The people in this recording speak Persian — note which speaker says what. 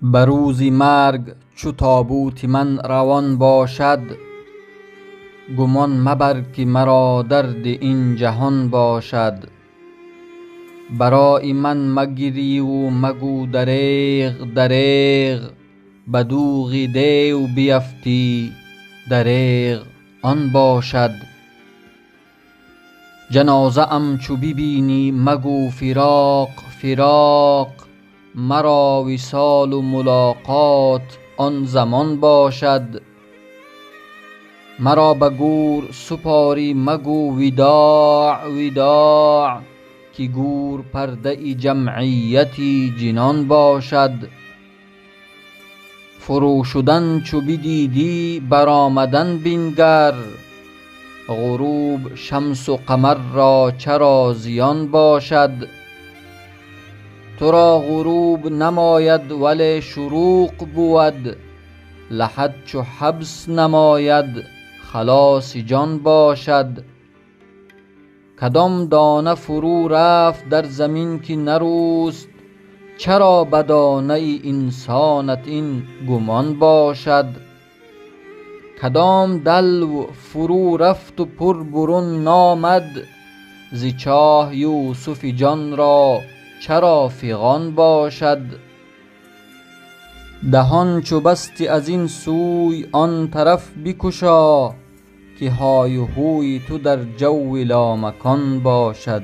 Speaker 1: به روز مرگ چو تابوت من روان باشد، گمان مبر که مرا درد این جهان باشد. برای من مگری و مگو دریغ دریغ، به دوغ دیو بیفتی دریغ آن باشد. جنازه ام چو ببینی مگو فراق فراق، مرا وصال و ملاقات آن زمان باشد. مرا به گور سپاری مگو وداع وداع، که گور پرده جمعیتی جنان باشد. فرو شدن چو بدیدی برآمدن بنگر، غروب شمس و قمر را چرا زیان باشد. تو را غروب نماید ولی شروق بود، لحد چو حبس نماید خلاص جان باشد. کدام دانه فرو رفت در زمین که نروست، چرا به دانه انسانت این گمان باشد. کدام دلو فرو رفت و پر برون نامد، ز چاه یوسف جان را چرا فغان باشد. دهان چو بستی از این سوی آن طرف بگشا، که های و هوی تو در جو لامکان باشد.